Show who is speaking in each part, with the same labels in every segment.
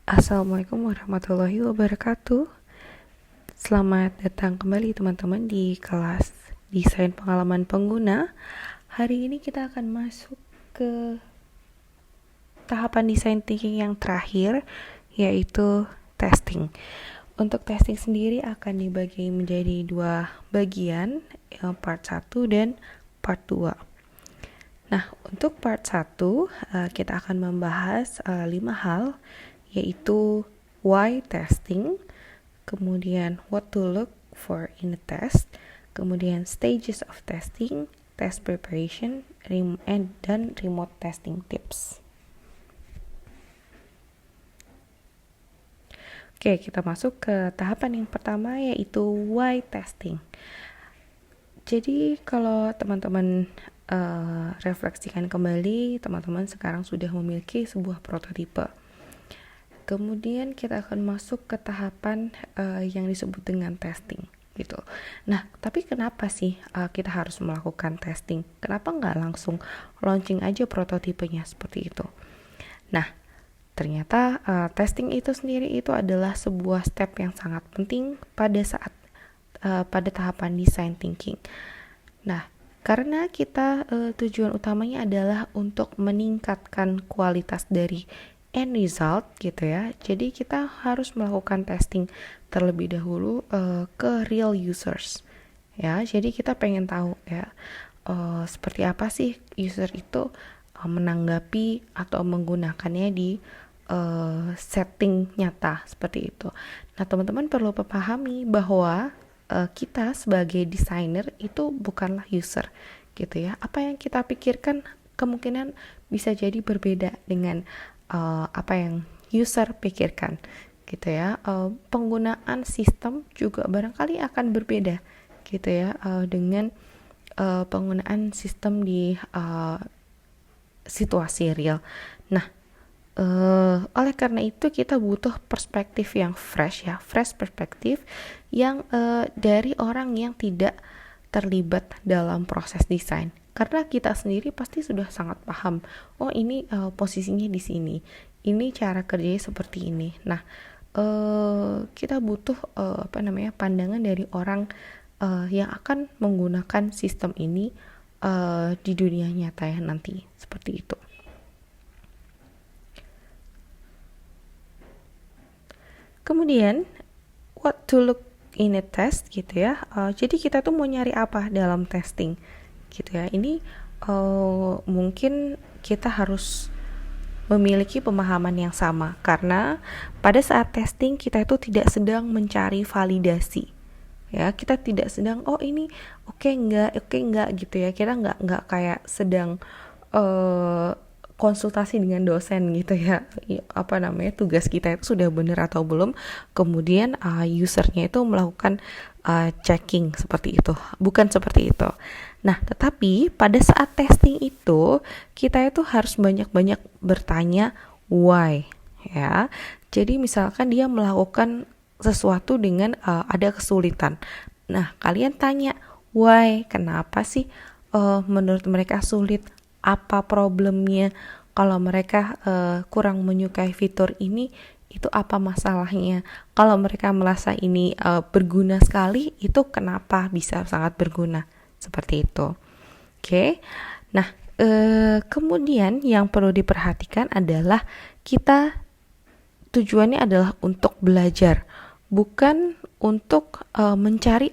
Speaker 1: Assalamualaikum warahmatullahi wabarakatuh. Selamat datang kembali teman-teman di kelas Desain Pengalaman Pengguna. Hari ini kita akan masuk ke tahapan design thinking yang terakhir, yaitu testing. Untuk testing sendiri akan dibagi menjadi dua bagian, part 1 dan part 2. Nah, untuk part 1 kita akan membahas 5 hal, yaitu why testing, kemudian what to look for in a test, kemudian stages of testing, test preparation, dan remote testing tips. Oke, kita masuk ke tahapan yang pertama, yaitu why testing. Jadi kalau teman-teman refleksikan kembali, teman-teman sekarang sudah memiliki sebuah prototipe. Kemudian kita akan masuk ke tahapan yang disebut dengan testing gitu. Nah, tapi kenapa sih kita harus melakukan testing? Kenapa nggak langsung launching aja prototipenya seperti itu? Nah, ternyata testing itu sendiri itu adalah sebuah step yang sangat penting pada tahapan design thinking. Nah, karena kita tujuan utamanya adalah untuk meningkatkan kualitas dari end result gitu ya. Jadi kita harus melakukan testing terlebih dahulu ke real users. Ya, jadi kita pengen tahu ya seperti apa sih user itu menanggapi atau menggunakannya di setting nyata seperti itu. Nah, teman-teman perlu memahami bahwa kita sebagai desainer itu bukanlah user gitu ya. Apa yang kita pikirkan kemungkinan bisa jadi berbeda dengan apa yang user pikirkan gitu ya. Penggunaan sistem juga barangkali akan berbeda gitu ya dengan penggunaan sistem di situasi real. Nah, oleh karena itu kita butuh perspektif yang fresh perspektif yang dari orang yang tidak terlibat dalam proses desain. Karena kita sendiri pasti sudah sangat paham, oh ini posisinya di sini, ini cara kerjanya seperti ini. Nah, kita butuh pandangan dari orang yang akan menggunakan sistem ini di dunia nyata ya nanti, seperti itu. Kemudian, what to look in a test gitu ya. Jadi kita tuh mau nyari apa dalam testing gitu ya. Ini mungkin kita harus memiliki pemahaman yang sama, karena pada saat testing kita itu tidak sedang mencari validasi ya. Kita tidak sedang ini oke enggak gitu ya. Kita enggak kayak sedang konsultasi dengan dosen gitu ya. Tugas kita itu sudah benar atau belum, kemudian usernya itu melakukan checking seperti itu. Bukan seperti itu. Nah, tetapi pada saat testing itu kita itu harus banyak-banyak bertanya why ya. Jadi misalkan dia melakukan sesuatu dengan ada kesulitan. Nah, kalian tanya why, kenapa sih menurut mereka sulit? Apa problemnya? Kalau mereka kurang menyukai fitur ini, itu apa masalahnya? Kalau mereka merasa ini berguna sekali, itu kenapa bisa sangat berguna? Seperti itu. Oke. Nah, kemudian yang perlu diperhatikan adalah kita tujuannya adalah untuk belajar, bukan untuk mencari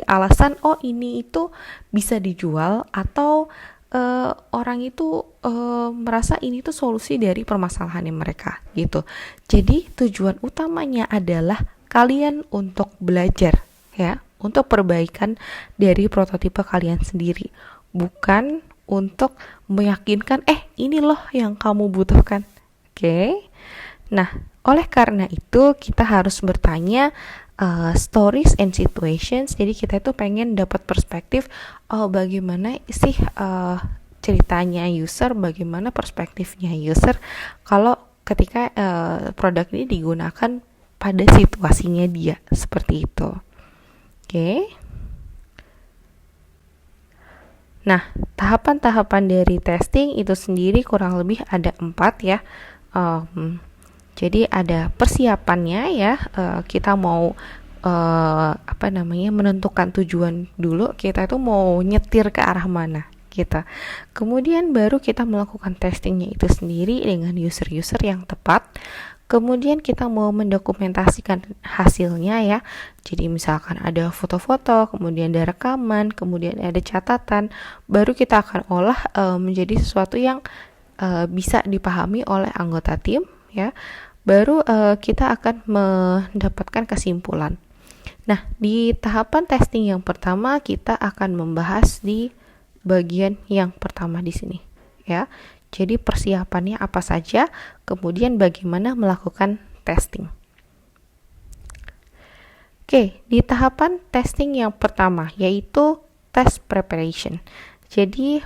Speaker 1: alasan ini itu bisa dijual, atau orang itu merasa ini tuh solusi dari permasalahan mereka gitu. Jadi tujuan utamanya adalah kalian untuk belajar ya, untuk perbaikan dari prototipe kalian sendiri, bukan untuk meyakinkan ini loh yang kamu butuhkan. Oke. Nah, oleh karena itu kita harus bertanya stories and situations. Jadi kita itu pengen dapat perspektif bagaimana sih ceritanya user, bagaimana perspektifnya user kalau ketika produk ini digunakan pada situasinya dia, seperti itu. Oke. Nah, tahapan-tahapan dari testing itu sendiri kurang lebih ada 4 ya. Jadi ada persiapannya ya, kita mau menentukan tujuan dulu, kita itu mau nyetir ke arah mana kita. Kemudian baru kita melakukan testingnya itu sendiri dengan user-user yang tepat. Kemudian kita mau mendokumentasikan hasilnya ya. Jadi misalkan ada foto-foto, kemudian ada rekaman, kemudian ada catatan, baru kita akan olah menjadi sesuatu yang bisa dipahami oleh anggota tim ya. Baru kita akan mendapatkan kesimpulan. Nah, di tahapan testing yang pertama kita akan membahas di bagian yang pertama di sini ya. Jadi persiapannya apa saja, kemudian bagaimana melakukan testing. Oke, di tahapan testing yang pertama yaitu test preparation. Jadi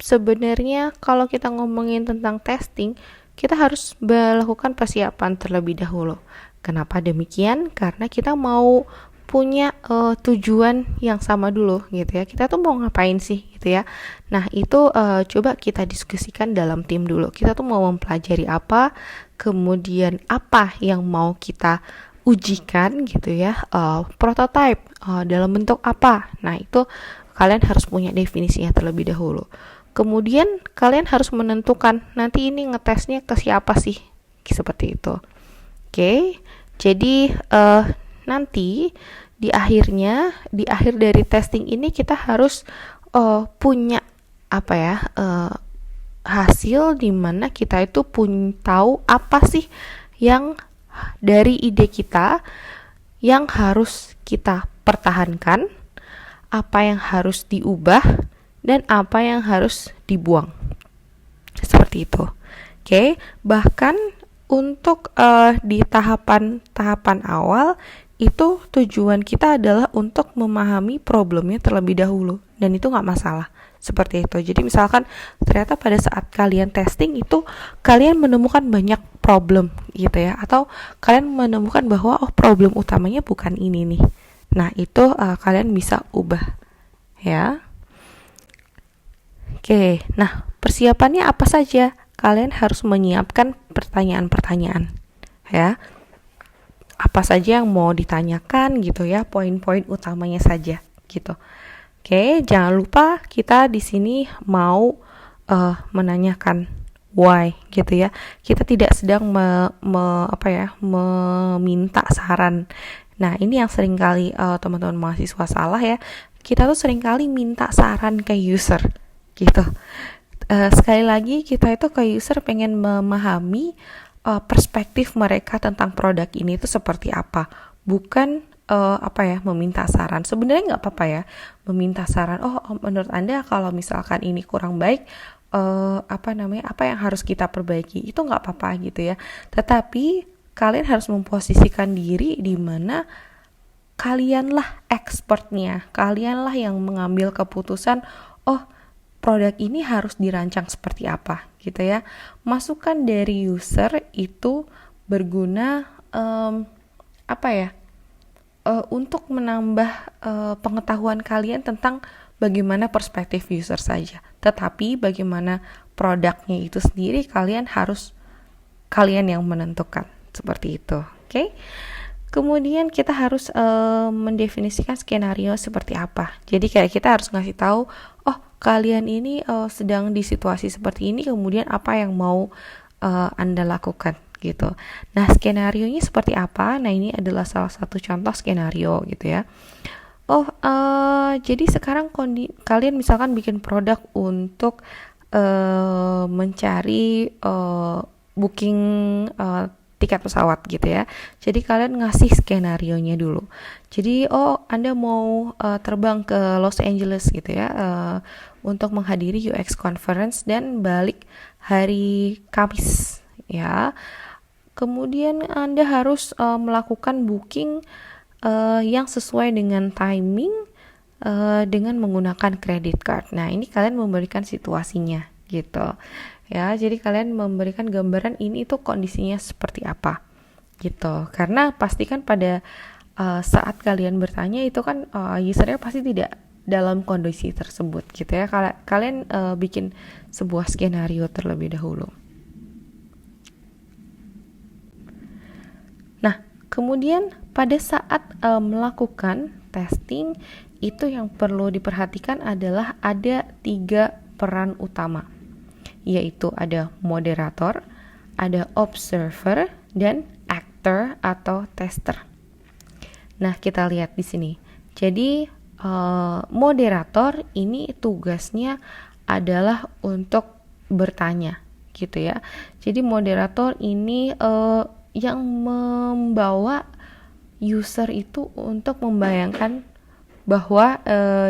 Speaker 1: sebenarnya kalau kita ngomongin tentang testing, kita harus melakukan persiapan terlebih dahulu. Kenapa demikian? Karena kita mau punya tujuan yang sama dulu gitu ya. Kita tuh mau ngapain sih gitu ya. Nah, itu coba kita diskusikan dalam tim dulu. Kita tuh mau mempelajari apa, kemudian apa yang mau kita ujikan gitu ya. Prototype dalam bentuk apa. Nah, itu kalian harus punya definisinya terlebih dahulu. Kemudian kalian harus menentukan nanti ini ngetesnya ke siapa sih. Seperti itu. Oke. Jadi nanti di akhir dari testing ini kita harus punya hasil di mana kita itu tahu apa sih yang dari ide kita yang harus kita pertahankan, apa yang harus diubah, dan apa yang harus dibuang. Seperti itu. Oke, bahkan untuk di tahapan awal itu tujuan kita adalah untuk memahami problemnya terlebih dahulu, dan itu nggak masalah seperti itu. Jadi misalkan ternyata pada saat kalian testing itu kalian menemukan banyak problem gitu ya, atau kalian menemukan bahwa problem utamanya bukan ini nih. Nah, itu kalian bisa ubah ya. Oke, nah persiapannya apa saja? Kalian harus menyiapkan pertanyaan-pertanyaan ya. Apa saja yang mau ditanyakan gitu ya, poin-poin utamanya saja gitu. Oke, jangan lupa kita di sini mau menanyakan why gitu ya. Kita tidak sedang meminta saran. Nah, ini yang seringkali teman-teman mahasiswa salah ya. Kita tuh seringkali minta saran ke user gitu. Sekali lagi kita itu ke user pengen memahami perspektif mereka tentang produk ini itu seperti apa, bukan meminta saran. Sebenarnya nggak apa-apa ya meminta saran. Menurut Anda kalau misalkan ini kurang baik, apa yang harus kita perbaiki, itu nggak apa-apa gitu ya. Tetapi kalian harus memposisikan diri di mana kalianlah expertnya, kalianlah yang mengambil keputusan. Produk ini harus dirancang seperti apa gitu ya. Masukan dari user itu berguna untuk menambah pengetahuan kalian tentang bagaimana perspektif user saja. Tetapi bagaimana produknya itu sendiri kalian yang menentukan seperti itu. Oke? Kemudian kita harus mendefinisikan skenario seperti apa. Jadi kayak kita harus ngasih tahu, kalian ini sedang di situasi seperti ini, kemudian apa yang mau Anda lakukan gitu. Nah, skenarionya seperti apa? Nah, ini adalah salah satu contoh skenario gitu ya. Jadi sekarang kalian misalkan bikin produk untuk mencari booking tiket pesawat gitu ya. Jadi kalian ngasih skenarionya dulu. Jadi Anda mau terbang ke Los Angeles gitu ya, untuk menghadiri UX conference dan balik hari Kamis ya. Kemudian Anda harus melakukan booking yang sesuai dengan timing dengan menggunakan credit card. Nah, ini kalian memberikan situasinya gitu. Ya, jadi kalian memberikan gambaran ini tuh kondisinya seperti apa gitu. Karena pastikan pada saat kalian bertanya itu kan usernya pasti tidak dalam kondisi tersebut gitu ya. Kalian bikin sebuah skenario terlebih dahulu. kemudian pada saat melakukan testing itu yang perlu diperhatikan adalah ada 3 peran utama, yaitu ada moderator, ada observer, dan actor atau tester. Nah, kita lihat di sini. Jadi moderator ini tugasnya adalah untuk bertanya, gitu ya. Jadi moderator ini yang membawa user itu untuk membayangkan bahwa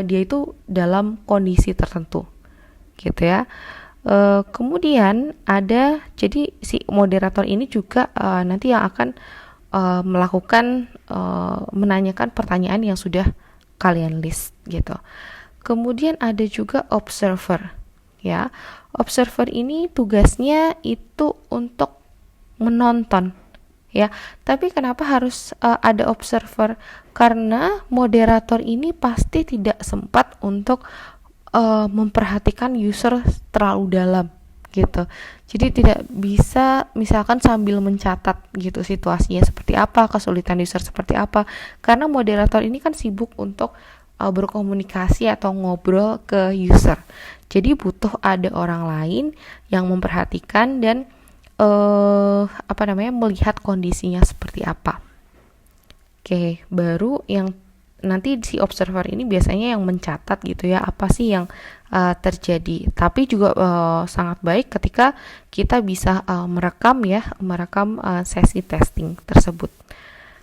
Speaker 1: dia itu dalam kondisi tertentu, gitu ya. Kemudian ada, jadi si moderator ini juga nanti yang akan melakukan menanyakan pertanyaan yang sudah kalian list, gitu. Kemudian ada juga observer, ya. Observer ini tugasnya itu untuk menonton, ya. Tapi kenapa harus ada observer? Karena moderator ini pasti tidak sempat untuk memperhatikan user terlalu dalam, gitu. Jadi tidak bisa misalkan sambil mencatat gitu situasinya seperti apa, kesulitan user seperti apa, karena moderator ini kan sibuk untuk berkomunikasi atau ngobrol ke user. Jadi butuh ada orang lain yang memperhatikan dan melihat kondisinya seperti apa. Oke, baru yang nanti si observer ini biasanya yang mencatat gitu ya, apa sih yang terjadi. Tapi juga sangat baik ketika kita bisa merekam sesi testing tersebut.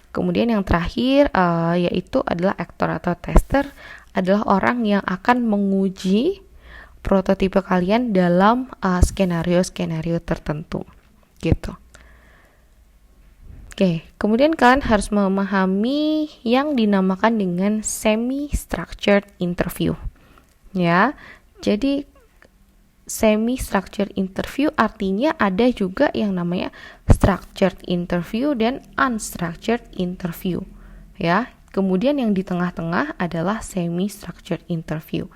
Speaker 1: Kemudian yang terakhir yaitu adalah aktor atau tester, adalah orang yang akan menguji prototipe kalian dalam skenario-skenario tertentu, gitu. Oke, kemudian kalian harus memahami yang dinamakan dengan semi-structured interview. Ya, jadi semi-structured interview artinya ada juga yang namanya structured interview dan unstructured interview. Ya, kemudian yang di tengah-tengah adalah semi-structured interview.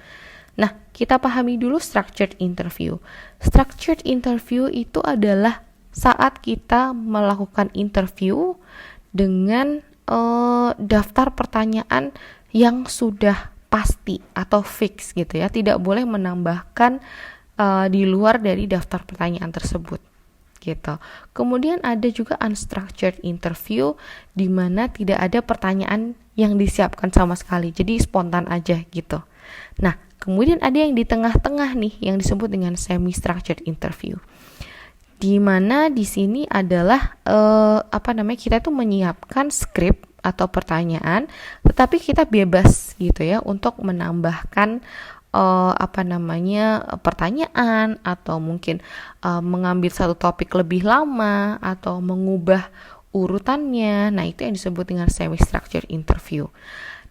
Speaker 1: Nah, kita pahami dulu structured interview. Structured interview itu adalah saat kita melakukan interview dengan daftar pertanyaan yang sudah pasti atau fix, gitu ya. Tidak boleh menambahkan di luar dari daftar pertanyaan tersebut, gitu. Kemudian ada juga unstructured interview, di mana tidak ada pertanyaan yang disiapkan sama sekali, jadi spontan aja, gitu. Nah, kemudian ada yang di tengah-tengah nih yang disebut dengan semi-structured interview, di mana di sini adalah kita tuh menyiapkan skrip atau pertanyaan, tetapi kita bebas gitu ya untuk menambahkan pertanyaan, atau mungkin mengambil satu topik lebih lama atau mengubah urutannya. Nah, itu yang disebut dengan semi-structured interview.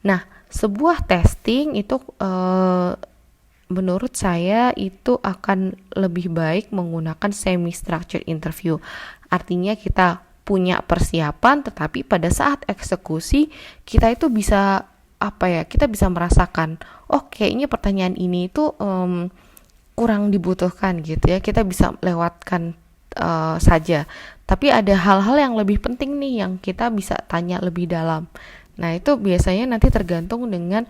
Speaker 1: Nah, sebuah testing itu menurut saya itu akan lebih baik menggunakan semi-structured interview. Artinya kita punya persiapan, tetapi pada saat eksekusi kita itu bisa kita bisa merasakan, kayaknya pertanyaan ini itu kurang dibutuhkan gitu ya. Kita bisa lewatkan saja. Tapi ada hal-hal yang lebih penting nih yang kita bisa tanya lebih dalam. Nah, itu biasanya nanti tergantung dengan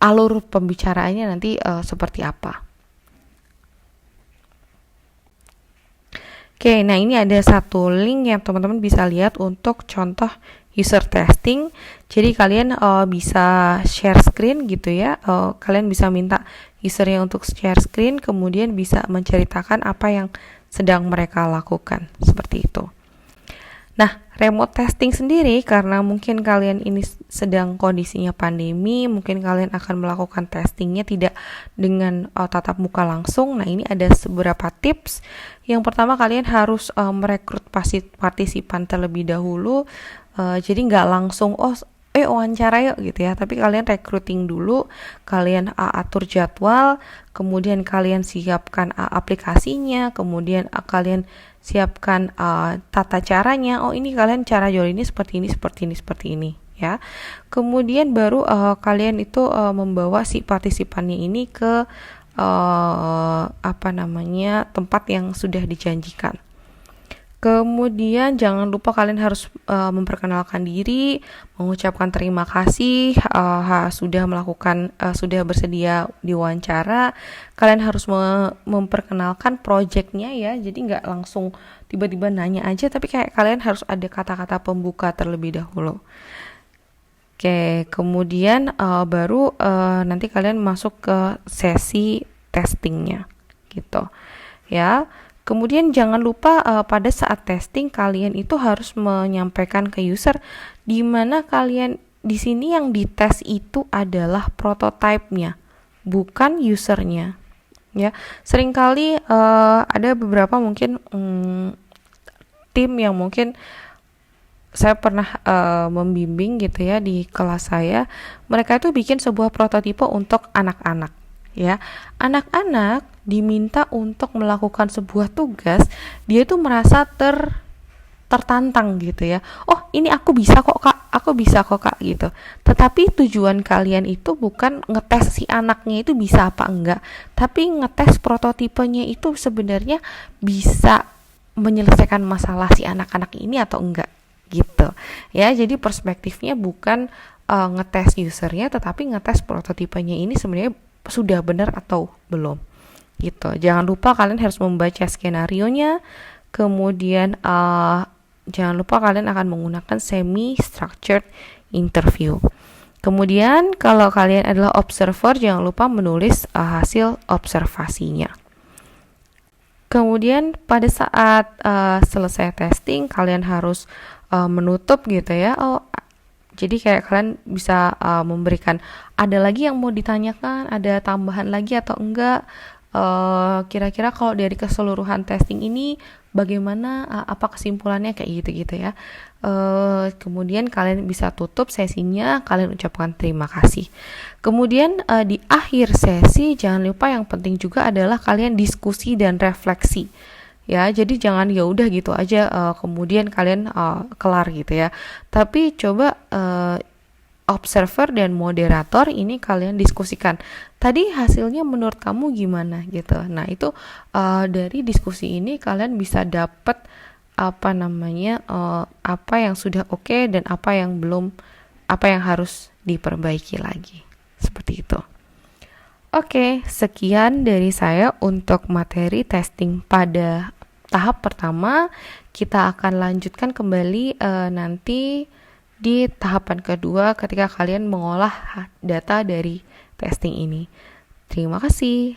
Speaker 1: alur pembicaraannya nanti seperti apa. Oke, nah ini ada satu link yang teman-teman bisa lihat untuk contoh user testing. Jadi kalian bisa share screen gitu ya. Kalian bisa minta usernya untuk share screen, kemudian bisa menceritakan apa yang sedang mereka lakukan, seperti itu. Nah, remote testing sendiri, karena mungkin kalian ini sedang kondisinya pandemi, mungkin kalian akan melakukan testingnya tidak dengan tatap muka langsung. Nah, ini ada beberapa tips. Yang pertama, kalian harus merekrut partisipan terlebih dahulu. Jadi nggak langsung wawancara yuk gitu ya, tapi kalian recruiting dulu, kalian atur jadwal, kemudian kalian siapkan aplikasinya, kemudian kalian siapkan tata caranya. Ini kalian cara jual ini seperti ini ya. Kemudian baru kalian itu membawa si partisipannya ini ke tempat yang sudah dijanjikan. Kemudian jangan lupa kalian harus memperkenalkan diri, mengucapkan terima kasih sudah bersedia diwawancara. Kalian harus memperkenalkan projectnya ya, jadi nggak langsung tiba-tiba nanya aja, tapi kayak kalian harus ada kata-kata pembuka terlebih dahulu. Oke, kemudian baru nanti kalian masuk ke sesi testingnya, gitu ya. Kemudian jangan lupa pada saat testing kalian itu harus menyampaikan ke user di mana kalian di sini yang dites itu adalah prototipenya, bukan usernya. Ya, seringkali ada beberapa mungkin tim yang mungkin saya pernah membimbing gitu ya di kelas saya, mereka itu bikin sebuah prototipe untuk anak-anak. Ya, anak-anak diminta untuk melakukan sebuah tugas, dia itu merasa tertantang gitu ya. Oh, ini aku bisa kok kak gitu. Tetapi tujuan kalian itu bukan ngetes si anaknya itu bisa apa enggak, tapi ngetes prototipenya itu sebenarnya bisa menyelesaikan masalah si anak-anak ini atau enggak gitu. Ya, jadi perspektifnya bukan ngetes usernya, tetapi ngetes prototipenya ini sebenarnya sudah benar atau belum gitu. Jangan lupa kalian harus membaca skenarionya. Kemudian jangan lupa kalian akan menggunakan semi structured interview. Kemudian kalau kalian adalah observer, jangan lupa menulis hasil observasinya. Kemudian pada saat selesai testing, kalian harus menutup gitu ya. Jadi kayak kalian bisa memberikan, ada lagi yang mau ditanyakan, ada tambahan lagi atau enggak, kira-kira kalau dari keseluruhan testing ini bagaimana, apa kesimpulannya, kayak gitu-gitu ya. Kemudian kalian bisa tutup sesinya, kalian ucapkan terima kasih. Kemudian di akhir sesi jangan lupa yang penting juga adalah kalian diskusi dan refleksi. Ya, jadi jangan ya udah gitu aja kemudian kalian kelar gitu ya. Tapi coba observer dan moderator ini kalian diskusikan. Tadi hasilnya menurut kamu gimana gitu. Nah, itu dari diskusi ini kalian bisa dapat apa yang sudah oke dan apa yang belum, apa yang harus diperbaiki lagi. Seperti itu. Oke, sekian dari saya untuk materi testing pada tahap pertama. Kita akan lanjutkan kembali nanti di tahapan kedua ketika kalian mengolah data dari testing ini. Terima kasih.